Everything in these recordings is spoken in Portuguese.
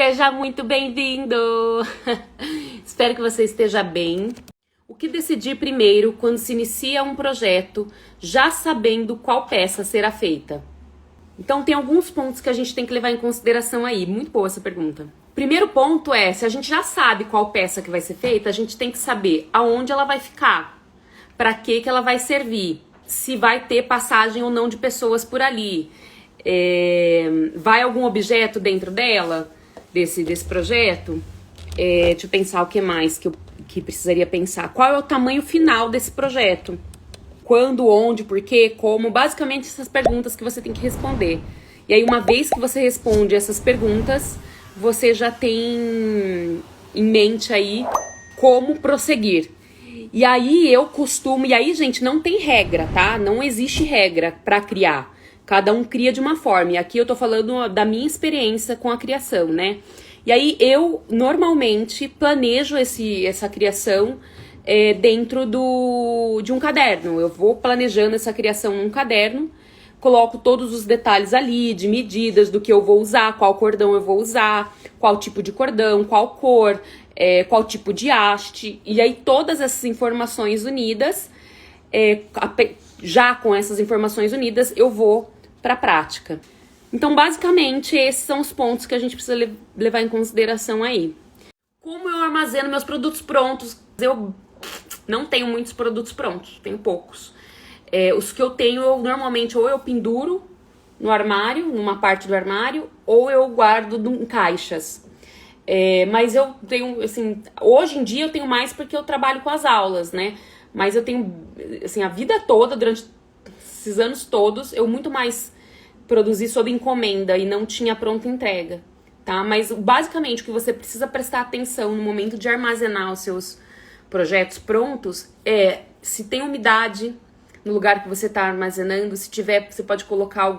Seja muito bem-vindo! Espero que você esteja bem. O que decidir primeiro quando se inicia um projeto, já sabendo qual peça será feita? Então tem alguns pontos que a gente tem que levar em consideração aí. Muito boa essa pergunta. Primeiro ponto é, se a gente já sabe qual peça que vai ser feita, a gente tem que saber aonde ela vai ficar, para que ela vai servir, se vai ter passagem ou não de pessoas por ali, vai algum objeto dentro dela, desse projeto? Deixa eu pensar o que mais que precisaria pensar. Qual é o tamanho final desse projeto? Quando, onde, por quê, como? Basicamente essas perguntas que você tem que responder. E aí uma vez que você responde essas perguntas, você já tem em mente aí como prosseguir. E aí gente, não tem regra, tá? Não existe regra para criar. Cada um cria de uma forma. E aqui eu tô falando da minha experiência com a criação, né? E aí eu normalmente planejo essa criação dentro de um caderno. Eu vou planejando essa criação num caderno, coloco todos os detalhes ali, de medidas, do que eu vou usar, qual cordão eu vou usar, qual tipo de cordão, qual cor, qual tipo de haste. E aí todas essas informações unidas, já com essas informações unidas, eu vou para a prática. Então, basicamente, esses são os pontos que a gente precisa levar em consideração aí. Como eu armazeno meus produtos prontos? Eu não tenho muitos produtos prontos, tenho poucos. Os que eu tenho, normalmente, ou eu penduro no armário, numa parte do armário, ou eu guardo em caixas. Mas eu tenho, assim, hoje em dia eu tenho mais porque eu trabalho com as aulas, né? Mas eu tenho, assim, a vida toda, durante esses anos todos, eu muito mais produzi sob encomenda e não tinha pronta entrega, tá? Mas basicamente o que você precisa prestar atenção no momento de armazenar os seus projetos prontos é se tem umidade no lugar que você está armazenando, se tiver, você pode colocar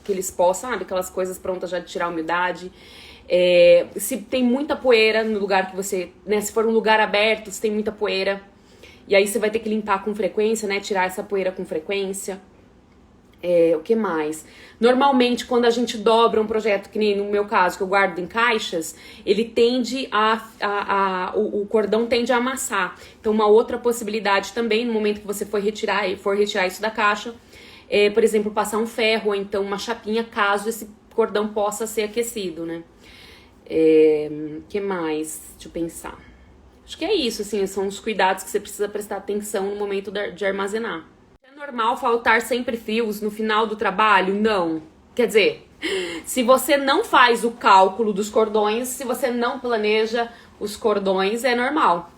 aqueles pó, sabe? Aquelas coisas prontas já de tirar a umidade. Se tem muita poeira no lugar que você, né? Se for um lugar aberto, se tem muita poeira, e aí você vai ter que limpar com frequência, né? Tirar essa poeira com frequência. O que mais? Normalmente, quando a gente dobra um projeto, que nem no meu caso, que eu guardo em caixas, ele tende o cordão tende a amassar. Então, uma outra possibilidade também, no momento que você for retirar isso da caixa, por exemplo, passar um ferro ou então uma chapinha, caso esse cordão possa ser aquecido, né? Que mais? Deixa eu pensar. Acho que é isso, assim, são os cuidados que você precisa prestar atenção no momento de armazenar. É normal faltar sempre fios no final do trabalho? Não. Quer dizer, se você não faz o cálculo dos cordões, se você não planeja os cordões, é normal.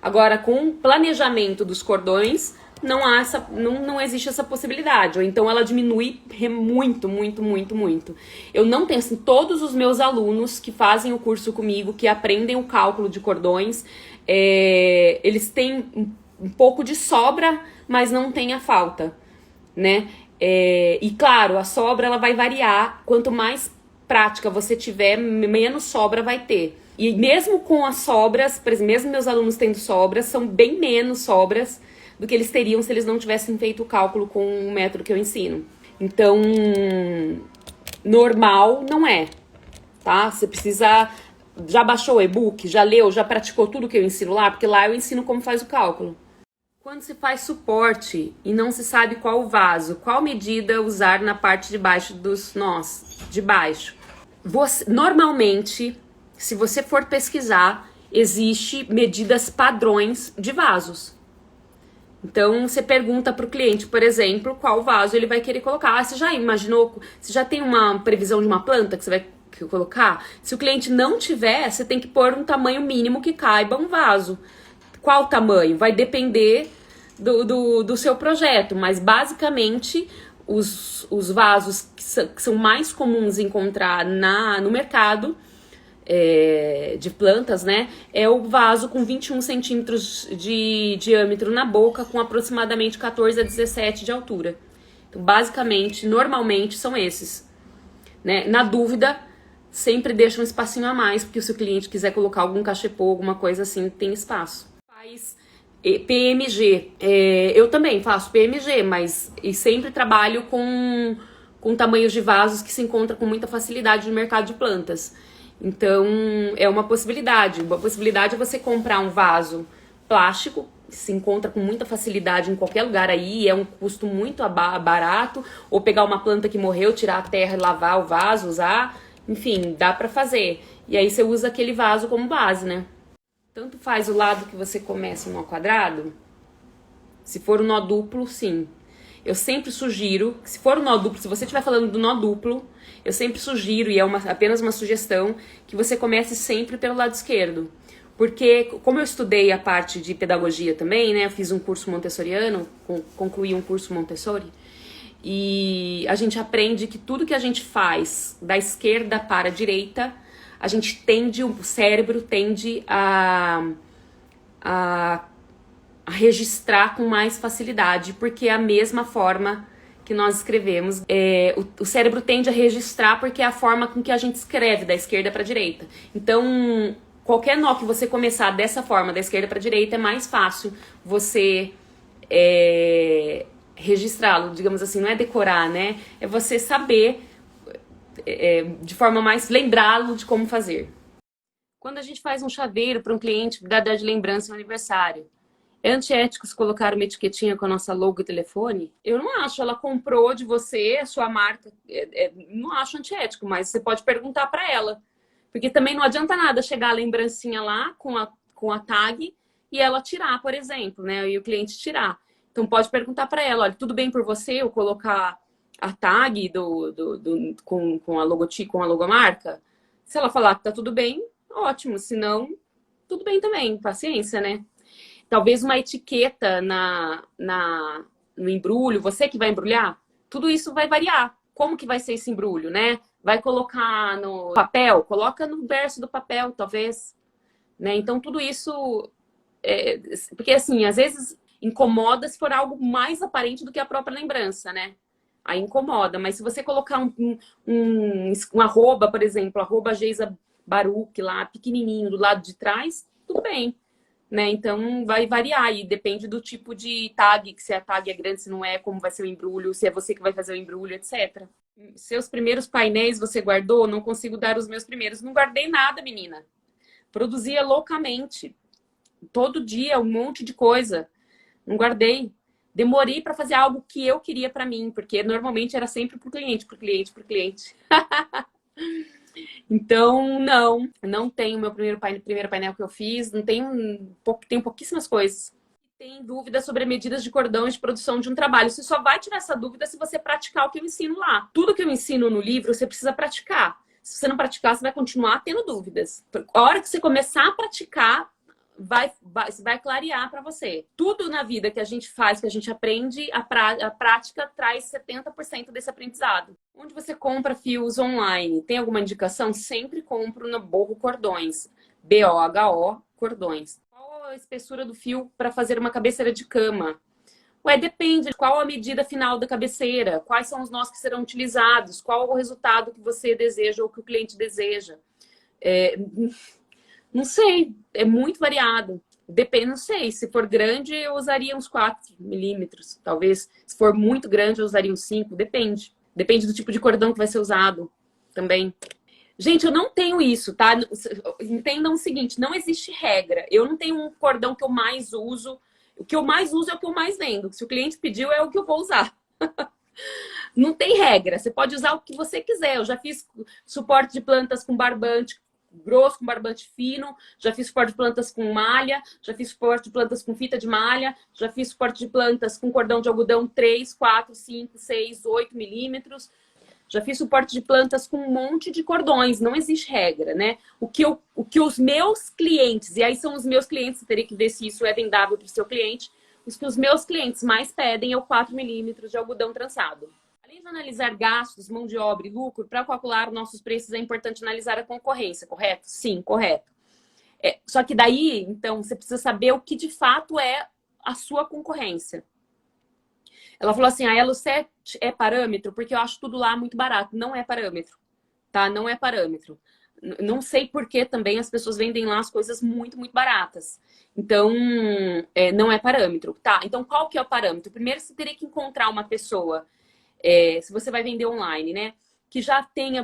Agora, com o planejamento dos cordões, não existe essa possibilidade. Ou então ela diminui muito, muito, muito, muito. Eu não tenho, assim, todos os meus alunos que fazem o curso comigo, que aprendem o cálculo de cordões, eles têm um pouco de sobra, mas não tem a falta, né? E claro, a sobra ela vai variar. Quanto mais prática você tiver, menos sobra vai ter. E mesmo com as sobras, por exemplo, mesmo meus alunos tendo sobras, são bem menos sobras do que eles teriam se eles não tivessem feito o cálculo com o método que eu ensino. Então, normal não é, tá? Você precisa... Já baixou o e-book? Já leu? Já praticou tudo que eu ensino lá? Porque lá eu ensino como faz o cálculo. Quando se faz suporte e não se sabe qual vaso, qual medida usar na parte de baixo dos nós? De baixo. Normalmente, se você for pesquisar, existe medidas padrões de vasos. Então, você pergunta para o cliente, por exemplo, qual vaso ele vai querer colocar. Você já imaginou? Você já tem uma previsão de uma planta que você vai colocar? Se o cliente não tiver, você tem que pôr um tamanho mínimo que caiba um vaso. Qual tamanho? Vai depender do seu projeto, mas basicamente os vasos que são mais comuns encontrar no mercado de plantas, né? É o vaso com 21 centímetros de diâmetro na boca, com aproximadamente 14 a 17 de altura. Então, basicamente, normalmente são esses, né? Na dúvida, sempre deixa um espacinho a mais, porque se o cliente quiser colocar algum cachepô, alguma coisa assim, tem espaço. Faz PMG. Eu também faço PMG, mas sempre trabalho com tamanhos de vasos que se encontra com muita facilidade no mercado de plantas. Então, é uma possibilidade. Uma possibilidade é você comprar um vaso plástico, que se encontra com muita facilidade em qualquer lugar aí, é um custo muito barato, ou pegar uma planta que morreu, tirar a terra e lavar o vaso, usar, enfim, dá pra fazer. E aí você usa aquele vaso como base, né? Tanto faz o lado que você começa no nó quadrado, se for o nó duplo, sim. Eu sempre sugiro, se for o nó duplo, se você estiver falando do nó duplo, eu sempre sugiro, e é apenas uma sugestão, que você comece sempre pelo lado esquerdo. Porque, como eu estudei a parte de pedagogia também, né, eu fiz um curso montessoriano, concluí um curso Montessori, e a gente aprende que tudo que a gente faz da esquerda para a direita, a gente tende, o cérebro tende a registrar com mais facilidade, porque é a mesma forma que nós escrevemos. O cérebro tende a registrar porque é a forma com que a gente escreve da esquerda para a direita. Então, qualquer nó que você começar dessa forma, da esquerda para a direita, é mais fácil você registrá-lo, digamos assim, não é decorar, né? É você saber, de forma mais, lembrá-lo de como fazer. Quando a gente faz um chaveiro para um cliente dar de lembrança no aniversário, é antiético se colocar uma etiquetinha com a nossa logo e telefone? Eu não acho. Ela comprou de você, a sua marca. Não acho antiético, mas você pode perguntar para ela. Porque também não adianta nada chegar a lembrancinha lá com a tag e ela tirar, por exemplo, né? E o cliente tirar. Então pode perguntar para ela, olha, tudo bem por você eu colocar a tag com a logotipo, com a logomarca? Se ela falar que tá tudo bem, ótimo. Se não, tudo bem também. Paciência, né? Talvez uma etiqueta no embrulho, você que vai embrulhar, tudo isso vai variar. Como que vai ser esse embrulho, né? Vai colocar no papel? Coloca no verso do papel, talvez. Né? Então, tudo isso... porque, assim, às vezes incomoda se for algo mais aparente do que a própria lembrança, né? Aí incomoda. Mas se você colocar um arroba, por exemplo, arroba Geisa Baruch lá, pequenininho, do lado de trás, tudo bem. Né? Então vai variar e depende do tipo de tag, que se a tag é grande, se não é, como vai ser o embrulho, se é você que vai fazer o embrulho, etc. Seus primeiros painéis você guardou? Não consigo dar os meus primeiros. Não guardei nada, menina. Produzia loucamente. Todo dia, um monte de coisa. Não guardei. Demorei para fazer algo que eu queria para mim, porque normalmente era sempre pro cliente, pro cliente, pro cliente. Então, não tenho o meu primeiro painel que eu fiz, não tenho pouquíssimas coisas. Tem dúvida sobre medidas de cordão de produção de um trabalho. Você só vai tirar essa dúvida se você praticar o que eu ensino lá. Tudo que eu ensino no livro, você precisa praticar. Se você não praticar, você vai continuar tendo dúvidas. A hora que você começar a praticar, vai clarear para você. Tudo na vida que a gente faz, que a gente aprende, a prática traz 70% desse aprendizado. Onde você compra fios online? Tem alguma indicação? Sempre compro no Borro Cordões. BOHO Cordões. Qual a espessura do fio para fazer uma cabeceira de cama? Ué, depende de qual a medida final da cabeceira, quais são os nós que serão utilizados, qual o resultado que você deseja ou que o cliente deseja. Não sei, é muito variado. Depende, não sei, se for grande eu usaria uns 4 milímetros, talvez. Se for muito grande eu usaria uns 5, depende. Depende do tipo de cordão que vai ser usado também. Gente, eu não tenho isso, tá? Entendam o seguinte, não existe regra. Eu não tenho um cordão que eu mais uso. O que eu mais uso é o que eu mais vendo. Se o cliente pediu, é o que eu vou usar. Não tem regra. Você pode usar o que você quiser. Eu já fiz suporte de plantas com barbante grosso, com barbante fino. Já fiz suporte de plantas com malha. Já fiz suporte de plantas com fita de malha. Já fiz suporte de plantas com cordão de algodão 3, 4, 5, 6, 8 milímetros. Já fiz suporte de plantas com um monte de cordões, não existe regra, né? O que os meus clientes, e aí são os meus clientes, você teria que ver se isso é vendável para o seu cliente, os que os meus clientes mais pedem é o 4 milímetros de algodão trançado. Além de analisar gastos, mão de obra e lucro, para calcular nossos preços é importante analisar a concorrência, correto? Sim, correto. Só que daí, então, você precisa saber o que de fato é a sua concorrência. Ela falou assim, a Elo7 é parâmetro, porque eu acho tudo lá muito barato. Não é parâmetro, tá? Não é parâmetro. Não sei por que também as pessoas vendem lá as coisas muito, muito baratas. Então, não é parâmetro, tá? Então, qual que é o parâmetro? Primeiro, você teria que encontrar uma pessoa, se você vai vender online, né?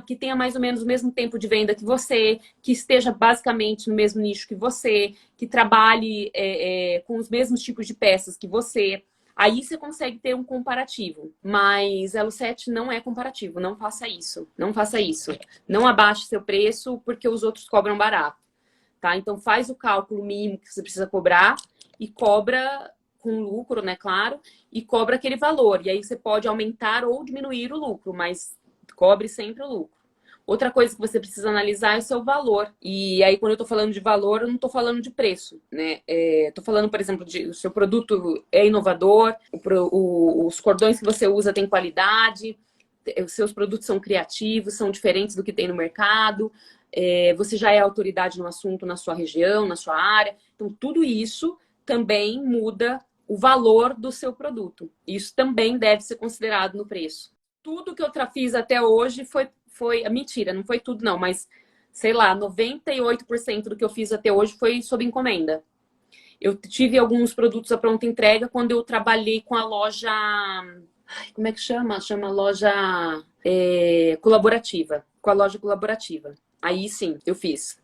que tenha mais ou menos o mesmo tempo de venda que você, que esteja basicamente no mesmo nicho que você, que trabalhe com os mesmos tipos de peças que você. Aí você consegue ter um comparativo. Mas Elo 7 não é comparativo. Não faça isso. Não faça isso. Não abaixe seu preço porque os outros cobram barato. Tá? Então faz o cálculo mínimo que você precisa cobrar e cobra com lucro, né? Claro. E cobra aquele valor. E aí você pode aumentar ou diminuir o lucro, mas cobre sempre o lucro. Outra coisa que você precisa analisar é o seu valor. E aí, quando eu tô falando de valor, eu não tô falando de preço, né? Tô falando, por exemplo, de o seu produto é inovador, os cordões que você usa têm qualidade, os seus produtos são criativos, são diferentes do que tem no mercado, você já é autoridade no assunto na sua região, na sua área. Então, tudo isso também muda o valor do seu produto. Isso também deve ser considerado no preço. Tudo que eu fiz até hoje foi mentira, não foi tudo não, mas sei lá, 98% do que eu fiz até hoje foi sob encomenda. Eu tive alguns produtos à pronta entrega quando eu trabalhei com a loja, como é que chama? Chama loja colaborativa, com a loja colaborativa. Aí sim, eu fiz.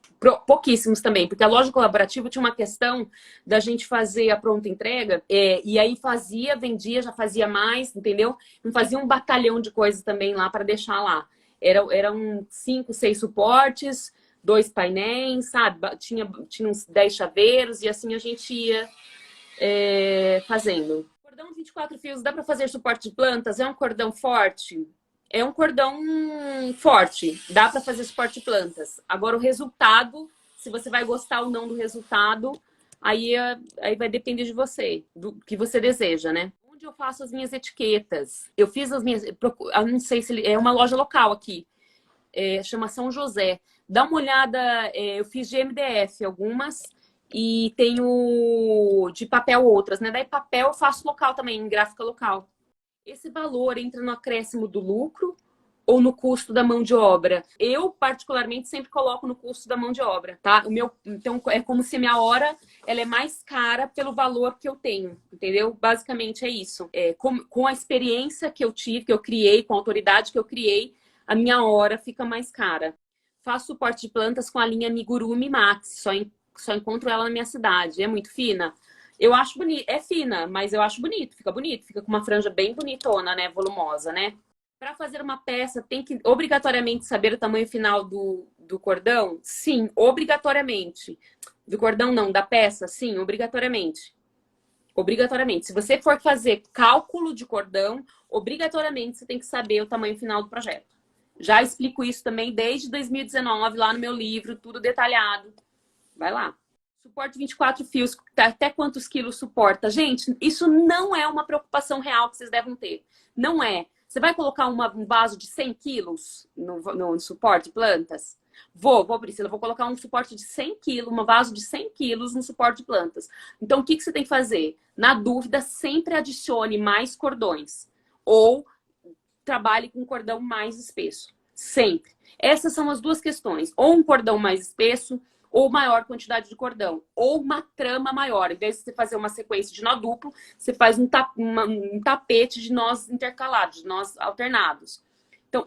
Pouquíssimos também, porque a loja colaborativa tinha uma questão da gente fazer a pronta entrega, e aí fazia, vendia, já fazia mais, entendeu? Não fazia um batalhão de coisas também lá para deixar lá. Eram 5, 6 suportes, 2 painéis, sabe? Tinha uns 10 chaveiros e assim a gente ia fazendo. Cordão 24 fios, dá para fazer suporte de plantas? É um cordão forte? É um cordão forte, dá para fazer suporte de plantas. Agora o resultado, se você vai gostar ou não do resultado, aí vai depender de você, do que você deseja, né? Onde eu faço as minhas etiquetas? Eu fiz as minhas, eu não sei se é uma loja local aqui, chama São José. Dá uma olhada, eu fiz de MDF algumas e tenho de papel outras, né? Daí papel eu faço local também, em gráfica local. Esse valor entra no acréscimo do lucro ou no custo da mão de obra? Eu, particularmente, sempre coloco no custo da mão de obra, tá? Então, é como se a minha hora ela é mais cara pelo valor que eu tenho, entendeu? Basicamente é isso. Com a experiência que eu tive, que eu criei, com a autoridade que eu criei, a minha hora fica mais cara. Faço suporte de plantas com a linha Amigurumi Max, só encontro ela na minha cidade. É muito fina? Eu acho bonito, é fina, mas eu acho bonito, fica com uma franja bem bonitona, né, volumosa, né? Para fazer uma peça, tem que obrigatoriamente saber o tamanho final do cordão? Sim, obrigatoriamente. Do cordão não, da peça? Sim, obrigatoriamente. Obrigatoriamente. Se você for fazer cálculo de cordão, obrigatoriamente você tem que saber o tamanho final do projeto. Já explico isso também desde 2019, lá no meu livro, tudo detalhado. Vai lá. Suporte 24 fios, até quantos quilos suporta? Gente, isso não é uma preocupação real que vocês devem ter. Não é. Você vai colocar um vaso de 100 quilos no suporte de plantas? Vou, Priscila, vou colocar um suporte de 100 quilos, um vaso de 100 quilos no suporte de plantas. Então, o que você tem que fazer? Na dúvida, sempre adicione mais cordões. Ou trabalhe com um cordão mais espesso. Sempre. Essas são as duas questões. Ou um cordão mais espesso, ou maior quantidade de cordão, ou uma trama maior. Em vez de você fazer uma sequência de nó duplo, você faz um tapete de nós intercalados, de nós alternados. Então,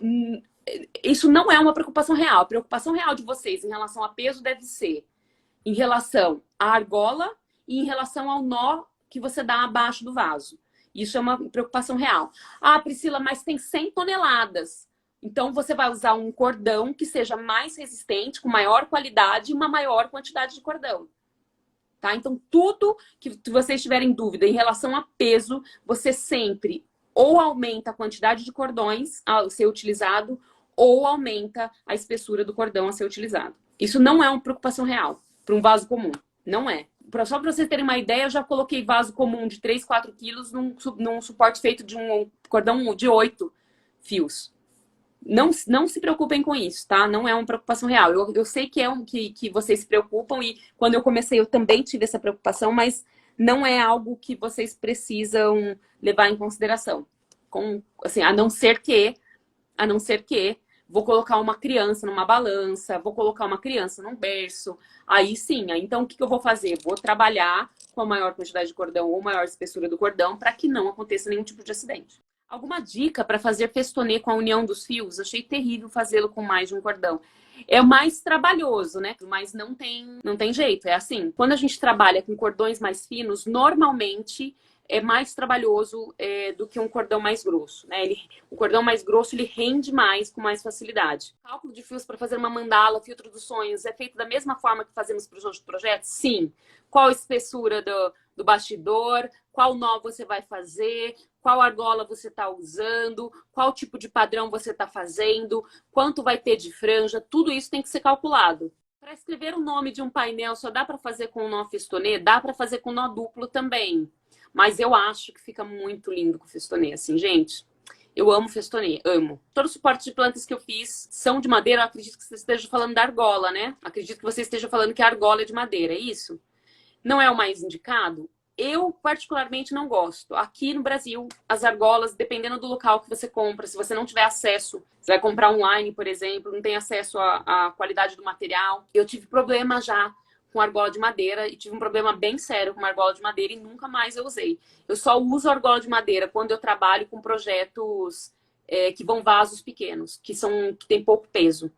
isso não é uma preocupação real. A preocupação real de vocês em relação a peso deve ser em relação à argola e em relação ao nó que você dá abaixo do vaso. Isso é uma preocupação real. Ah, Priscila, mas tem 100 toneladas. Então, você vai usar um cordão que seja mais resistente, com maior qualidade e uma maior quantidade de cordão. Tá? Então, tudo que vocês tiverem dúvida em relação a peso, você sempre ou aumenta a quantidade de cordões a ser utilizado ou aumenta a espessura do cordão a ser utilizado. Isso não é uma preocupação real para um vaso comum. Não é. Só para vocês terem uma ideia, eu já coloquei vaso comum de 3, 4 quilos num suporte feito de um cordão de 8 fios. Não se preocupem com isso, tá? Não é uma preocupação real. Eu sei que vocês se preocupam e quando eu comecei eu também tive essa preocupação, mas não é algo que vocês precisam levar em consideração. Assim, a não ser que vou colocar uma criança numa balança, vou colocar uma criança num berço. Aí sim, então o que eu vou fazer? Vou trabalhar com a maior quantidade de cordão ou maior espessura do cordão para que não aconteça nenhum tipo de acidente. Alguma dica para fazer festonê com a união dos fios? Achei terrível fazê-lo com mais de um cordão. É o mais trabalhoso, né? Mas não tem jeito, é assim. Quando a gente trabalha com cordões mais finos, normalmente é mais trabalhoso do que um cordão mais grosso, né? O cordão mais grosso ele rende mais com mais facilidade. O cálculo de fios para fazer uma mandala, filtro dos sonhos, é feito da mesma forma que fazemos para os outros projetos? Sim. Qual a espessura do bastidor? Qual nó você vai fazer? Qual argola você está usando, qual tipo de padrão você está fazendo, quanto vai ter de franja, tudo isso tem que ser calculado. Para escrever o nome de um painel, só dá para fazer com nó festonê? Dá para fazer com nó duplo também. Mas eu acho que fica muito lindo com festonê, assim, gente. Eu amo festonê, amo. Todos os suportes de plantas que eu fiz são de madeira. Eu acredito que você esteja falando da argola, né? Acredito que você esteja falando que a argola é de madeira, é isso? Não é o mais indicado? Eu, particularmente, não gosto. Aqui no Brasil, as argolas, dependendo do local que você compra, se você não tiver acesso, você vai comprar online, por exemplo, não tem acesso à qualidade do material. Eu tive problema já com argola de madeira e tive um problema bem sério com argola de madeira e nunca mais eu usei. Eu só uso argola de madeira quando eu trabalho com projetos que vão vasos pequenos, que tem pouco peso.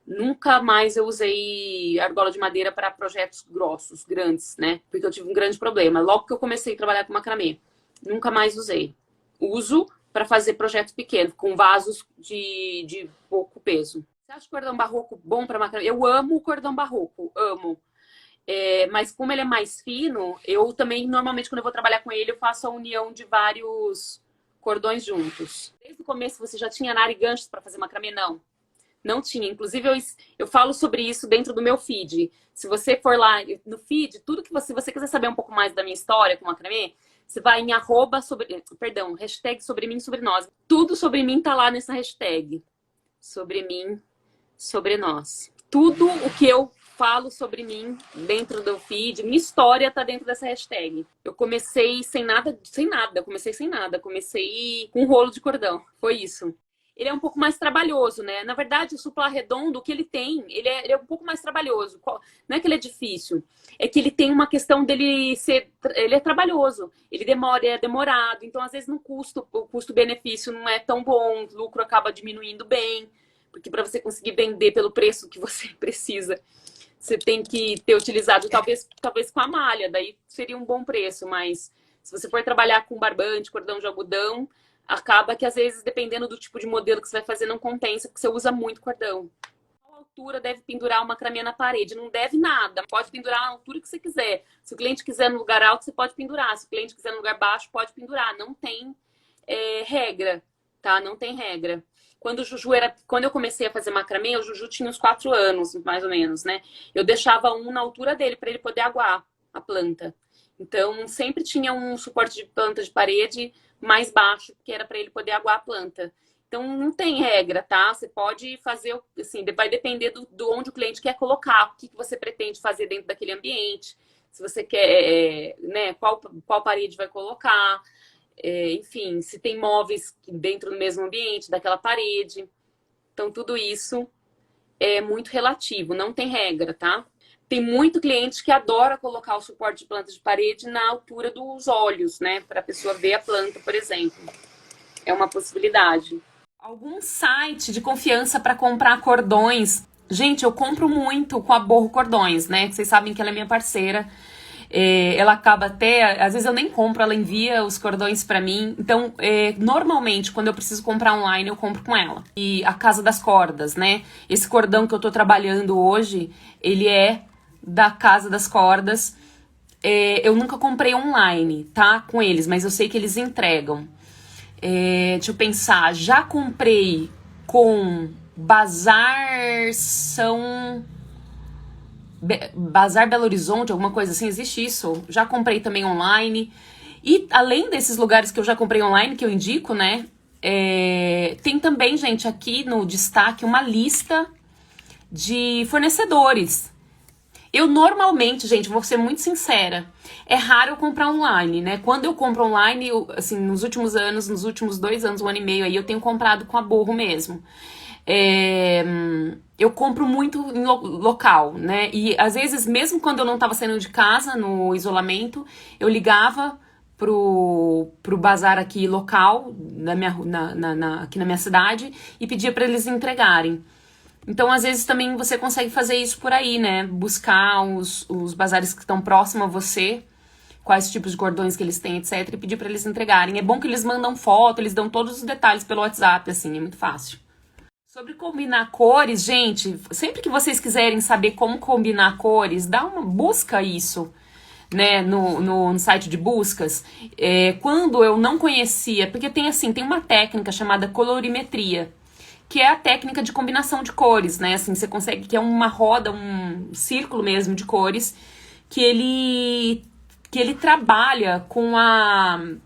Nunca mais eu usei argola de madeira para projetos grossos, grandes, né? Porque eu tive um grande problema. Logo que eu comecei a trabalhar com macramê, nunca mais usei. Uso para fazer projetos pequenos, com vasos de pouco peso. Você acha o cordão barroco bom para macramê? Eu amo o cordão barroco, amo. Mas como ele é mais fino, eu também, normalmente, quando eu vou trabalhar com ele, eu faço a união de vários cordões juntos. Desde o começo, você já tinha nara e ganchos para fazer macramê? Não. Não tinha. Inclusive, eu falo sobre isso dentro do meu feed. Se você for lá no feed, tudo que se você quiser saber um pouco mais da minha história com macramê, você vai em hashtag sobre mim, sobre nós. Tudo sobre mim tá lá nessa hashtag. Sobre mim, sobre nós. Tudo o que eu falo sobre mim dentro do feed, minha história tá dentro dessa hashtag. Eu comecei sem nada. Comecei com um rolo de cordão. Foi isso. Ele é um pouco mais trabalhoso, né? Na verdade, o suplar redondo, o que ele tem, ele é um pouco mais trabalhoso. Não é que ele é difícil, é que ele tem uma questão dele ser... Ele é trabalhoso, ele é demorado, então às vezes o custo-benefício não é tão bom, o lucro acaba diminuindo bem, porque para você conseguir vender pelo preço que você precisa, você tem que ter utilizado talvez com a malha, daí seria um bom preço, mas se você for trabalhar com barbante, cordão de algodão, acaba que, às vezes, dependendo do tipo de modelo que você vai fazer, não compensa, porque você usa muito cordão. Qual altura deve pendurar uma macramê na parede? Não deve nada. Pode pendurar a altura que você quiser. Se o cliente quiser no lugar alto, você pode pendurar. Se o cliente quiser no lugar baixo, pode pendurar. Não tem regra, tá? Não tem regra. Quando eu comecei a fazer macramê, o Juju tinha uns 4 anos, mais ou menos, né? Eu deixava um na altura dele, para ele poder aguar a planta. Então, sempre tinha um suporte de planta de parede mais baixo, que era para ele poder aguar a planta. Então, não tem regra, tá? Você pode fazer, assim, vai depender do onde o cliente quer colocar, o que você pretende fazer dentro daquele ambiente, se você quer, né, qual parede vai colocar, enfim, se tem móveis dentro do mesmo ambiente, daquela parede. Então, tudo isso é muito relativo, não tem regra, tá? Tem muito cliente que adora colocar o suporte de planta de parede na altura dos olhos, né? Para a pessoa ver a planta, por exemplo. É uma possibilidade. Algum site de confiança para comprar cordões? Gente, eu compro muito com a Borro Cordões, né? Vocês sabem que ela é minha parceira. Ela acaba até... Às vezes eu nem compro, ela envia os cordões para mim. Então, normalmente, quando eu preciso comprar online, eu compro com ela. E a Casa das Cordas, né? Esse cordão que eu tô trabalhando hoje, ele é da Casa das Cordas. Eu nunca comprei online, tá? Com eles, mas eu sei que eles entregam. Deixa eu pensar. Já comprei com Bazar Belo Horizonte, alguma coisa assim, existe isso. Já comprei também online. E além desses lugares que eu já comprei online, que eu indico, né? Tem também, gente, aqui no destaque uma lista de fornecedores. Eu normalmente, gente, vou ser muito sincera, é raro eu comprar online, né? Quando eu compro online, assim, nos últimos 2 anos, 1 ano e meio aí, eu tenho comprado com a Borro mesmo. Eu compro muito em local, né? E às vezes, mesmo quando eu não estava saindo de casa, no isolamento, eu ligava pro bazar aqui local, aqui na minha cidade, e pedia para eles entregarem. Então, às vezes, também você consegue fazer isso por aí, né? Buscar os bazares que estão próximos a você, quais tipos de cordões que eles têm, etc. E pedir para eles entregarem. É bom que eles mandam foto, eles dão todos os detalhes pelo WhatsApp, assim, é muito fácil. Sobre combinar cores, gente, sempre que vocês quiserem saber como combinar cores, busca isso, né, no site de buscas. Quando eu não conhecia, porque tem uma técnica chamada colorimetria, que é a técnica de combinação de cores, né? Assim, você consegue, que é uma roda, um círculo mesmo de cores, que ele trabalha com as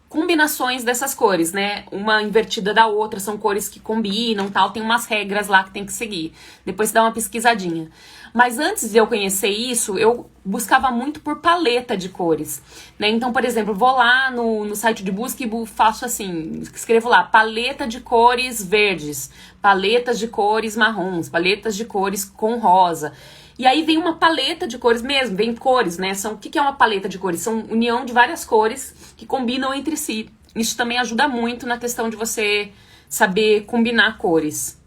combinações dessas cores, né? Uma invertida da outra, são cores que combinam, tal, tem umas regras lá que tem que seguir. Depois você dá uma pesquisadinha. Mas antes de eu conhecer isso, eu buscava muito por paleta de cores, né? Então, por exemplo, vou lá no site de busca e faço assim, escrevo lá, paleta de cores verdes, paletas de cores marrons, paletas de cores com rosa. E aí vem uma paleta de cores mesmo, vem cores, né? O que é uma paleta de cores? São união de várias cores que combinam entre si. Isso também ajuda muito na questão de você saber combinar cores.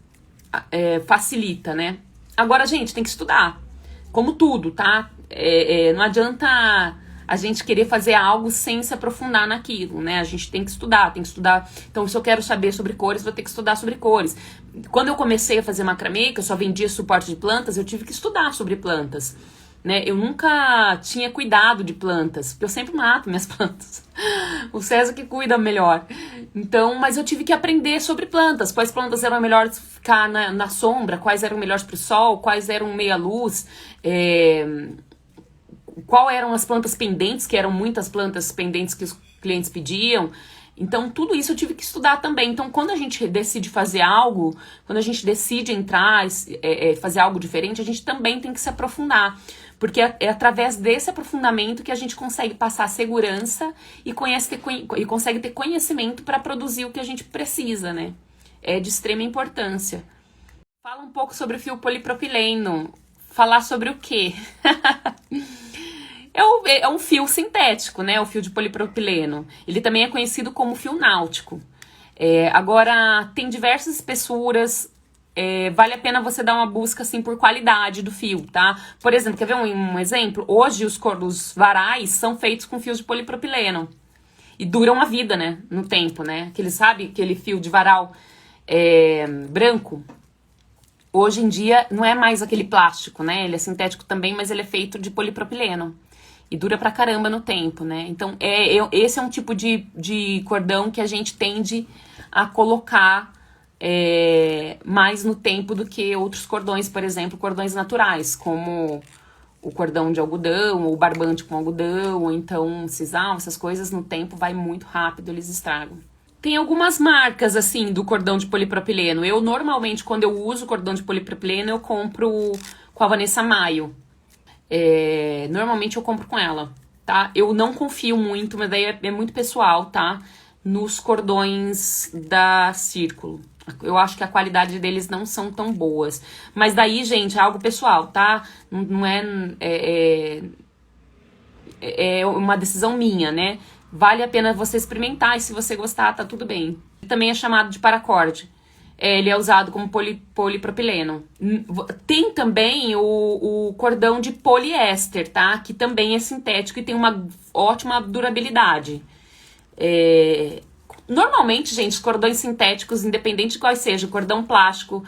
Facilita, né? Agora, gente, tem que estudar. Como tudo, tá? Não adianta a gente querer fazer algo sem se aprofundar naquilo, né? A gente tem que estudar, Então, se eu quero saber sobre cores, vou ter que estudar sobre cores. Quando eu comecei a fazer macramê, que eu só vendia suporte de plantas, eu tive que estudar sobre plantas, né? Eu nunca tinha cuidado de plantas, porque eu sempre mato minhas plantas. O César que cuida melhor. Então, mas eu tive que aprender sobre plantas. Quais plantas eram melhores ficar na sombra, quais eram melhores para o sol, quais eram meia-luz, qual eram as plantas pendentes, que eram muitas plantas pendentes que os clientes pediam. Então, tudo isso eu tive que estudar também. Então, quando a gente decide fazer algo, quando a gente decide entrar, fazer algo diferente, a gente também tem que se aprofundar. Porque é através desse aprofundamento que a gente consegue passar segurança e consegue ter conhecimento para produzir o que a gente precisa, né? É de extrema importância. Fala um pouco sobre o fio polipropileno. Falar sobre o quê? É um fio sintético, né? O fio de polipropileno. Ele também é conhecido como fio náutico. Agora, tem diversas espessuras. Vale a pena você dar uma busca, assim, por qualidade do fio, tá? Por exemplo, quer ver um exemplo? Hoje, os varais são feitos com fios de polipropileno. E duram a vida, né? No tempo, né? Aquele fio de varal branco. Hoje em dia, não é mais aquele plástico, né? Ele é sintético também, mas ele é feito de polipropileno. E dura pra caramba no tempo, né? Então, esse é um tipo de cordão que a gente tende a colocar mais no tempo do que outros cordões, por exemplo, cordões naturais, como o cordão de algodão, ou barbante com algodão, ou então sisal, essas coisas no tempo vai muito rápido, eles estragam. Tem algumas marcas, assim, do cordão de polipropileno. Eu, normalmente, quando eu uso cordão de polipropileno, eu compro com a Vanessa Maio. Normalmente eu compro com ela, tá? Eu não confio muito, mas daí é muito pessoal, tá? Nos cordões da Círculo. Eu acho que a qualidade deles não são tão boas. Mas daí, gente, é algo pessoal, tá? Não é uma decisão minha, né? Vale a pena você experimentar e se você gostar, tá tudo bem. Também é chamado de paracorde. Ele é usado como polipropileno. Tem também o cordão de poliéster, tá? Que também é sintético e tem uma ótima durabilidade. Normalmente, gente, os cordões sintéticos, independente de qual seja, cordão plástico,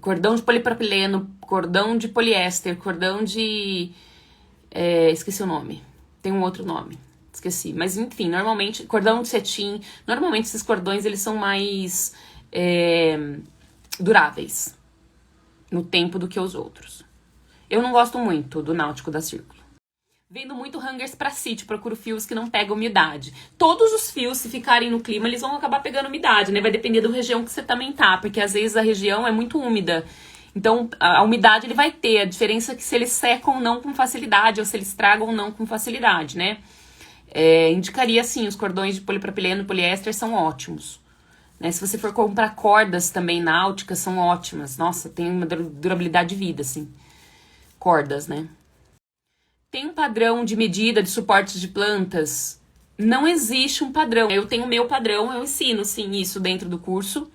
cordão de polipropileno, cordão de poliéster, cordão de... esqueci o nome. Tem um outro nome. Esqueci. Mas, enfim, normalmente, cordão de cetim, normalmente esses cordões, eles são mais duráveis no tempo do que os outros. Eu não gosto muito do náutico da Círculo. Vendo muito hangers pra sítio, procuro fios que não pegam umidade. Todos os fios, se ficarem no clima, eles vão acabar pegando umidade, né? Vai depender da região que você também tá, porque às vezes a região é muito úmida. Então, a umidade ele vai ter. A diferença é que se eles secam ou não com facilidade, ou se eles estragam ou não com facilidade, né? Indicaria, sim, os cordões de polipropileno e poliéster são ótimos. Né? Se você for comprar cordas também náuticas, são ótimas. Nossa, tem uma durabilidade de vida, assim. Cordas, né? Tem um padrão de medida de suporte de plantas? Não existe um padrão. Eu tenho o meu padrão, eu ensino sim isso dentro do curso.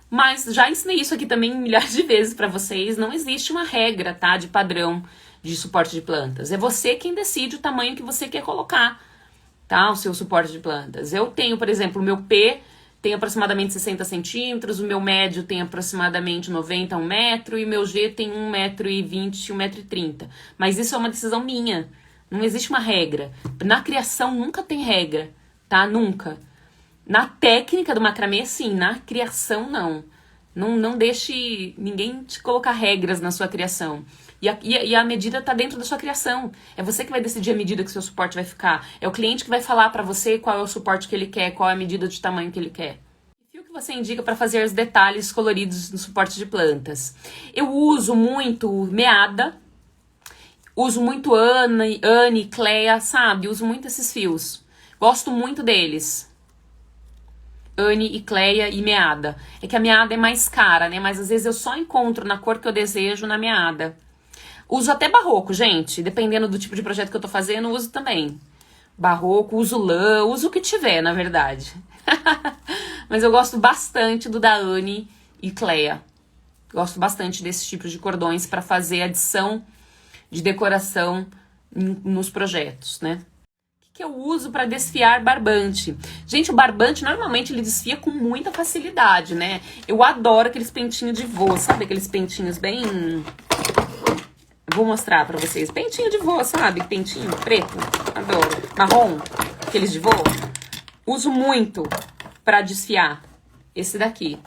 Mas já ensinei isso aqui também milhares de vezes para vocês. Não existe uma regra, tá, de padrão de suporte de plantas. É você quem decide o tamanho que você quer colocar, tá, o seu suporte de plantas. Eu tenho, por exemplo, o meu P tem aproximadamente 60 centímetros, o meu médio tem aproximadamente 90 a 1 metro, e o meu G tem 1,20 m, 1,30 m. Mas isso é uma decisão minha. Não existe uma regra. Na criação nunca tem regra, tá? Nunca. Na técnica do macramê, sim. Na criação, não. Não deixe ninguém te colocar regras na sua criação. E a medida está dentro da sua criação. É você que vai decidir a medida que o seu suporte vai ficar. É o cliente que vai falar para você qual é o suporte que ele quer, qual é a medida de tamanho que ele quer. Que fio que você indica para fazer os detalhes coloridos no suporte de plantas? Eu uso muito meada, uso muito Anne, Cleia, sabe? Uso muito esses fios. Gosto muito deles. Anne e Cleia e meada. É que a meada é mais cara, né? Mas às vezes eu só encontro na cor que eu desejo na meada. Uso até barroco, gente. Dependendo do tipo de projeto que eu tô fazendo, uso também. Barroco, uso lã, uso o que tiver, na verdade. Mas eu gosto bastante do da Anne e Cleia. Gosto bastante desses tipos de cordões para fazer adição de decoração nos projetos, né? Que eu uso para desfiar barbante. Gente, o barbante normalmente ele desfia com muita facilidade, né? Eu adoro aqueles pentinhos de vô, sabe? Aqueles pentinhos bem... Vou mostrar pra vocês. Pentinho de vô, sabe? Pentinho preto. Adoro. Marrom, aqueles de vô. Uso muito pra desfiar. Esse daqui.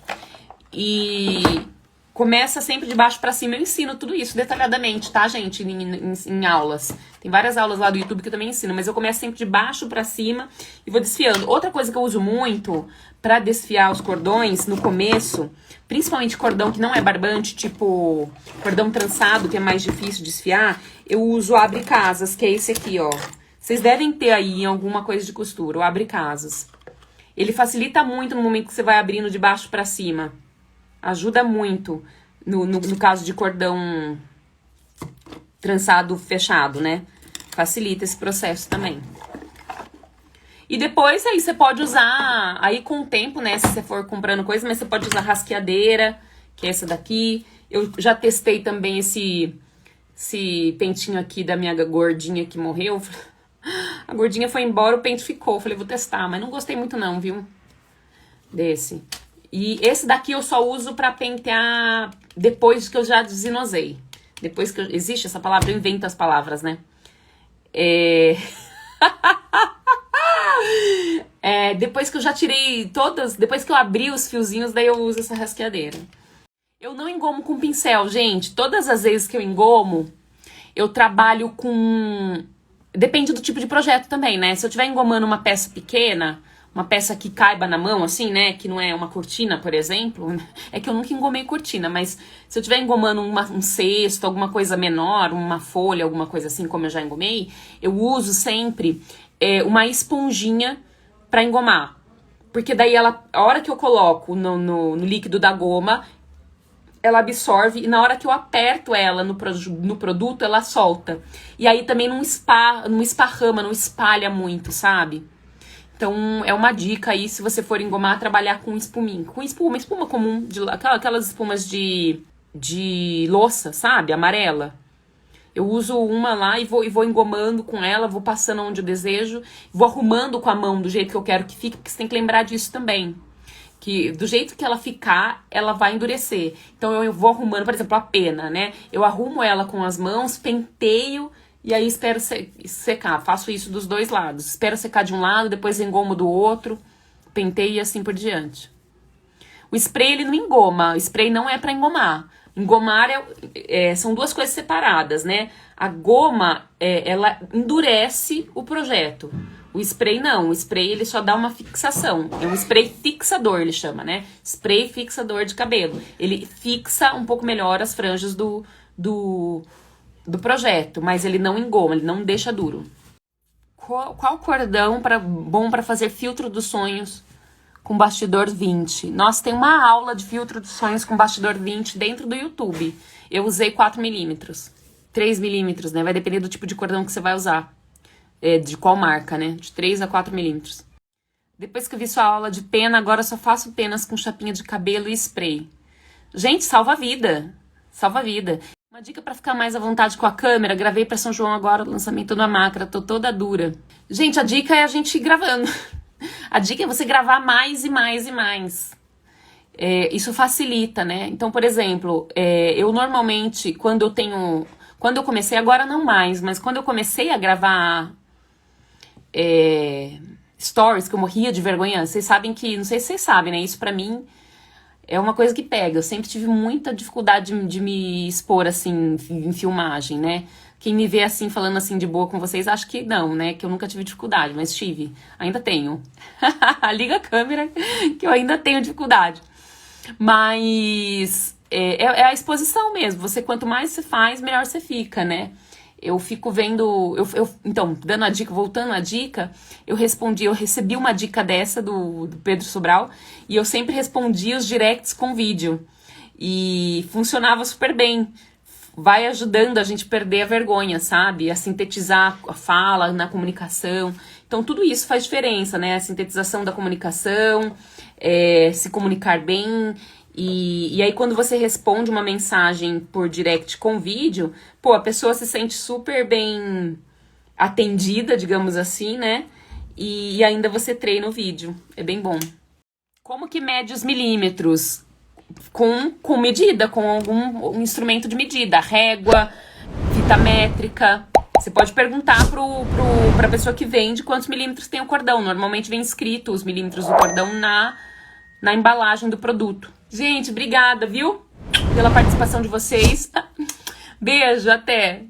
E começa sempre de baixo pra cima. Eu ensino tudo isso detalhadamente, tá, gente? Em aulas. Tem várias aulas lá do YouTube que eu também ensino. Mas eu começo sempre de baixo pra cima e vou desfiando. Outra coisa que eu uso muito pra desfiar os cordões no começo, principalmente cordão que não é barbante, tipo cordão trançado, que é mais difícil de desfiar, eu uso o abre-casas, que é esse aqui, ó. Vocês devem ter aí em alguma coisa de costura, o abre-casas. Ele facilita muito no momento que você vai abrindo de baixo pra cima. Ajuda muito no caso de cordão trançado fechado, né? Facilita esse processo também. E depois aí você pode usar, aí com o tempo, né, se você for comprando coisa, mas você pode usar rasqueadeira, que é essa daqui. Eu já testei também esse pentinho aqui da minha gordinha que morreu. A gordinha foi embora, o pente ficou. Falei, vou testar, mas não gostei muito não, viu? Desse. E esse daqui eu só uso pra pentear depois que eu já desinosei. Depois que existe essa palavra, eu invento as palavras, né? Depois que eu já tirei todas, depois que eu abri os fiozinhos, daí eu uso essa rasqueadeira. Eu não engomo com pincel, gente. Todas as vezes que eu engomo, eu trabalho com... Depende do tipo de projeto também, né? Se eu estiver engomando uma peça pequena, uma peça que caiba na mão, assim, né? Que não é uma cortina, por exemplo. É que eu nunca engomei cortina, mas se eu estiver engomando um cesto, alguma coisa menor, uma folha, alguma coisa assim, como eu já engomei, eu uso sempre uma esponjinha pra engomar. Porque daí ela, a hora que eu coloco no líquido da goma, ela absorve e na hora que eu aperto ela no produto, ela solta. E aí também não esparrama, não espalha muito, sabe? Então é uma dica aí, se você for engomar, trabalhar com espuminha. Com espuma comum, aquelas espumas de louça, sabe? Amarela. Eu uso uma lá e vou engomando com ela, vou passando onde eu desejo, vou arrumando com a mão do jeito que eu quero que fique, porque você tem que lembrar disso também. Que do jeito que ela ficar, ela vai endurecer. Então eu vou arrumando, por exemplo, a pena, né? Eu arrumo ela com as mãos, penteio e aí espero secar. Faço isso dos dois lados. Espero secar de um lado, depois engomo do outro, penteio e assim por diante. O spray, ele não engoma. O spray não é pra engomar. Engomar são duas coisas separadas, né? A goma, ela endurece o projeto. O spray não. O spray, ele só dá uma fixação. É um spray fixador, ele chama, né? Spray fixador de cabelo. Ele fixa um pouco melhor as franjas do projeto, mas ele não engoma, ele não deixa duro. Qual cordão bom para fazer filtro dos sonhos com bastidor 20? Nossa, tem uma aula de filtro dos sonhos com bastidor 20 dentro do YouTube. Eu usei 4 milímetros. 3 milímetros, né? Vai depender do tipo de cordão que você vai usar. De qual marca, né? De 3 a 4 milímetros. Depois que eu vi sua aula de pena, agora eu só faço penas com chapinha de cabelo e spray. Gente, salva a vida. Salva a vida. Uma dica pra ficar mais à vontade com a câmera. Gravei pra São João agora, o lançamento na Macra. Tô toda dura. Gente, a dica é a gente ir gravando. A dica é você gravar mais e mais e mais. Isso facilita, né? Então, por exemplo, eu normalmente, quando eu comecei, agora não mais, mas quando eu comecei a gravar stories, que eu morria de vergonha, vocês sabem que, não sei se vocês sabem, né? Isso pra mim é uma coisa que pega. Eu sempre tive muita dificuldade de me expor, assim, em filmagem, né? Quem me vê, assim, falando assim de boa com vocês, acho que não, né? Que eu nunca tive dificuldade, mas tive. Ainda tenho. Liga a câmera, que eu ainda tenho dificuldade. Mas é a exposição mesmo. Você, quanto mais você faz, melhor você fica, né? Eu fico vendo... Então, dando a dica, voltando à dica, eu recebi uma dica dessa do Pedro Sobral, e eu sempre respondi os directs com vídeo. E funcionava super bem. Vai ajudando a gente perder a vergonha, sabe? A sintetizar a fala na comunicação. Então, tudo isso faz diferença, né? A sintetização da comunicação, se comunicar bem. E aí, quando você responde uma mensagem por direct com vídeo, pô, a pessoa se sente super bem atendida, digamos assim, né? E ainda você treina o vídeo. É bem bom. Como que mede os milímetros? Com medida, com algum instrumento de medida. Régua, fita métrica. Você pode perguntar pra pessoa que vende quantos milímetros tem o cordão. Normalmente vem escrito os milímetros do cordão na embalagem do produto. Gente, obrigada, viu? Pela participação de vocês. Beijo, até!